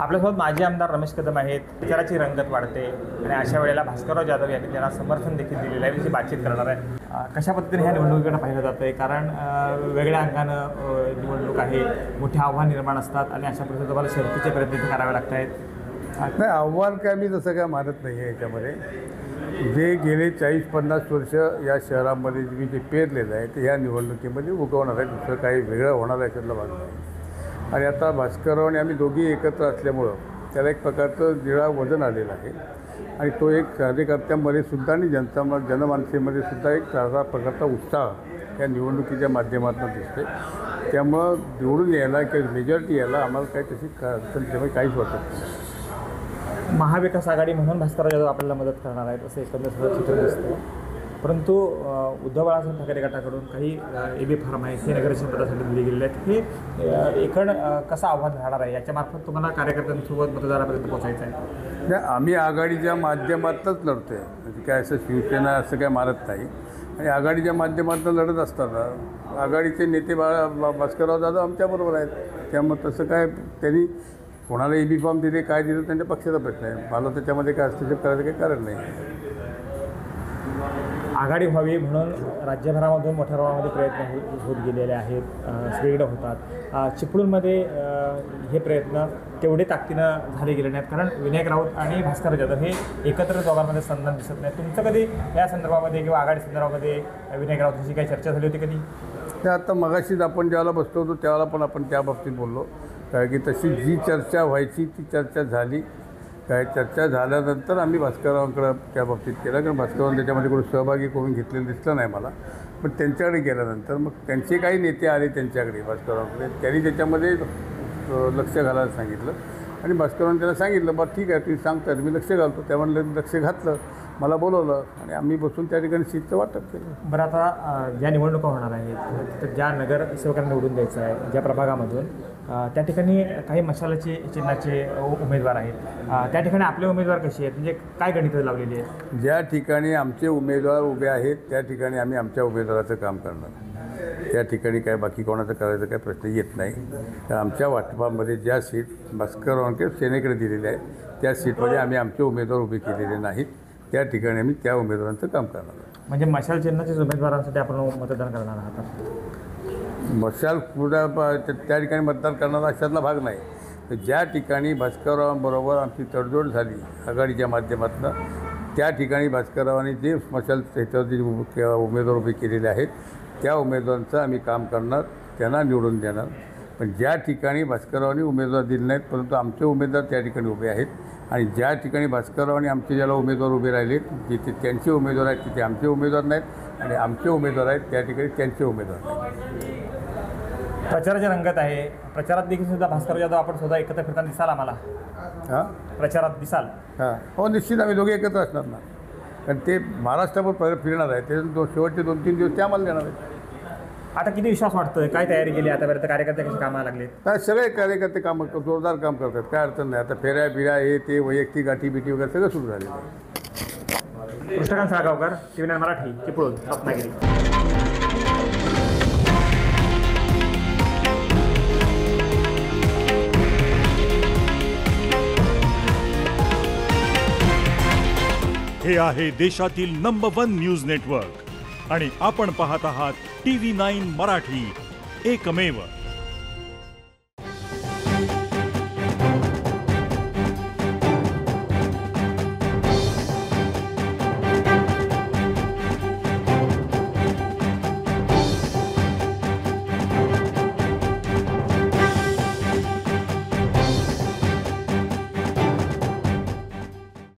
आपल्यासोबत माजी आमदार रमेश कदम आहेत. प्रचाराची रंगत वाढते आणि अशा वेळेला भास्करराव जाधव यांनी त्यांना समर्थन देखील दिलेलं आहे. त्याची बातचीत करणार आहे. कशा पद्धतीने ह्या निवडणुकीकडे पाहिलं जातं आहे, कारण वेगळ्या अंगानं निवडणूक आहे, मोठे आव्हान निर्माण असतात आणि अशा परिस्थितीत तुम्हाला शर्तीचे प्रयत्न करावे लागत आहेत. नाही, आव्हान काय मी तसं काय मानत नाही आहे. याच्यामध्ये जे गेले 40-50 वर्ष या शहरामध्ये मी जे पेरलेलं आहे ते ह्या निवडणुकीमध्ये उगवणार आहे. दुसरं काही वेगळं होणार आहे याच्यातला भाग नाही. आणि आता भास्करराव आणि आम्ही दोघी एकत्र असल्यामुळं त्याला एक प्रकारचं निळा वजन आलेलं आहे आणि तो एक कार्यकर्त्यांमध्ये सुद्धा आणि जनमानसेमध्ये सुद्धा एक चांगला प्रकारचा उत्साह या निवडणुकीच्या माध्यमातून दिसते. त्यामुळं निवडून यायला किंवा मेजॉरिटी यायला आम्हाला काही तशी त्यामुळे काहीच वाटत नाही. महाविकास आघाडी म्हणून भास्करराव जाधव आपल्याला मदत करणार आहेत असं एकंदर सगळं चित्र दिसतं. परंतु उद्धव बाळासाहेब ठाकरे गटाकडून काही AB फार्म आहेत हे नगराध्यक्ष पदासाठी दिले गेलेले आहेत. हे एकण कसं आव्हान राहणार आहे, याच्यामार्फत तुम्हाला कार्यकर्त्यांसोबत मतदारापर्यंत पोहोचायचं आहे? नाही, आम्ही आघाडीच्या माध्यमातूनच लढतो आहे. म्हणजे काय असं शिवसेना असं काय मारत नाही आणि आघाडीच्या माध्यमातून लढत असताना आघाडीचे नेते भास्करराव जाधव आमच्याबरोबर आहेत. त्यामुळे तसं काय त्यांनी कोणाला AB फॉर्म दिले काय दिलं त्यांच्या पक्षाचा प्रश्न आहे. मला त्याच्यामध्ये काय हस्तक्षेप करायचं काही कारण नाही. आघाडी व्हावी म्हणून राज्यभरामधून मोठ्या प्रमाणामध्ये प्रयत्न होत गेलेले आहेत, सगळीकडे होतात. चिपळूणमध्ये हे प्रयत्न तेवढे ताकदीनं झाले गेले नाहीत, कारण विनायक राऊत आणि भास्करराव जाधव हे एकत्र दोघांमध्ये संधान दिसत नाही. तुमचं कधी या संदर्भामध्ये किंवा आघाडी संदर्भामध्ये विनायक राऊतशी काही चर्चा झाली होती कधी? ते आता मगाशीच आपण ज्यावेळेला बसलो होतो त्यावेळेला पण आपण त्या बाबतीत बोललो काय की तशी जी चर्चा व्हायची ती चर्चा झाली. काय चर्चा झाल्यानंतर आम्ही भास्कररावांकडं त्या बाबतीत केलं, कारण भास्करराव त्याच्यामध्ये कोणी सहभागी करून घेतलेलं दिसलं नाही मला. पण त्यांच्याकडे गेल्यानंतर मग त्यांचे काही नेते आले त्यांच्याकडे भास्कररावांकडे, त्यांनी त्याच्यामध्ये लक्ष घालायला सांगितलं आणि भास्कररावांनी त्याला सांगितलं बरं ठीक आहे तुम्ही सांगताय मी लक्ष घालतो. त्यामुळे लक्ष घातलं, मला बोलवलं आणि आम्ही बसून त्या ठिकाणी सीटचं वाटप केलं. बरं, आता ज्या निवडणुका होणार आहेत तर ज्या नगरसेवकांना निवडून द्यायचं आहे ज्या प्रभागामधून, त्या ठिकाणी काही मशालाचे चिन्हाचे उमेदवार आहेत. त्या ठिकाणी आपले उमेदवार कसे आहेत, म्हणजे काय गणितं लावलेली आहेत? ज्या ठिकाणी आमचे उमेदवार उभे आहेत त्या ठिकाणी आम्ही आमच्या उमेदवाराचं काम करणार. त्या ठिकाणी काय बाकी कोणाचं करायचं काही प्रश्न येत नाही. तर आमच्या वाटपामध्ये ज्या सीट भास्कररावांकडे सेनेकडे दिलेल्या आहेत त्या सीटमध्ये आम्ही आमचे उमेदवार उभे केलेले नाहीत. त्या ठिकाणी आम्ही त्या उमेदवारांचं काम करणार. म्हणजे मशाल चिन्हाच्याच उमेदवारांसाठी आपण मतदान करणार आहात? मशाल त्या ठिकाणी मतदान करणारा अशातला भाग नाही. तर ज्या ठिकाणी भास्कररावांबरोबर आमची तडजोड झाली आघाडीच्या माध्यमातून त्या ठिकाणी भास्कररावांनी जे मशाल ह्याच्यावरती उमेदवार उभे केलेले आहेत त्या उमेदवारांचं आम्ही काम करणार, त्यांना निवडून देणार. पण ज्या ठिकाणी भास्कररावांनी उमेदवार दिले नाहीत परंतु आमचे उमेदवार त्या ठिकाणी उभे आहेत आणि ज्या ठिकाणी भास्कररावांनी आमचे ज्याला उमेदवार उभे राहिले जिथे त्यांचे उमेदवार आहेत तिथे आमचे उमेदवार नाहीत आणि आमचे उमेदवार आहेत त्या ठिकाणी त्यांचे उमेदवार नाहीत. प्रचाराची रंगत आहे. प्रचारात देखील सुद्धा भास्करराव जाधव आपण सुद्धा एकत्र फिरताना दिसाल आम्हाला? हां, प्रचारात दिसाल? हां, हो निश्चित आम्ही दोघे एकत्र असणार ना. कारण ते महाराष्ट्रावर फिरणार आहे ते शेवटचे 2-3 दिवस ते आम्हाला देणार आहेत. आता किती विश्वास वाटतोय, काय तयारी केली आतापर्यंत, कार्यकर्ते कसे कामाला लागले? काय सगळे कार्यकर्ते जोरदार काम करतात, काय अडचण नाही. आता फेऱ्या बिऱ्या हे ते वैयक्तिक गाठीबिटी वगैरे सगळं सुरू झालेलं आहे. कृष्णकांत साळगावकर, TV9 मराठी, चिपळूण, रत्नागिरी. हे आहे देशातील नंबर 1 न्यूज नेटवर्क आणि आपण पाहत आहात TV9 मराठी, एकमेव.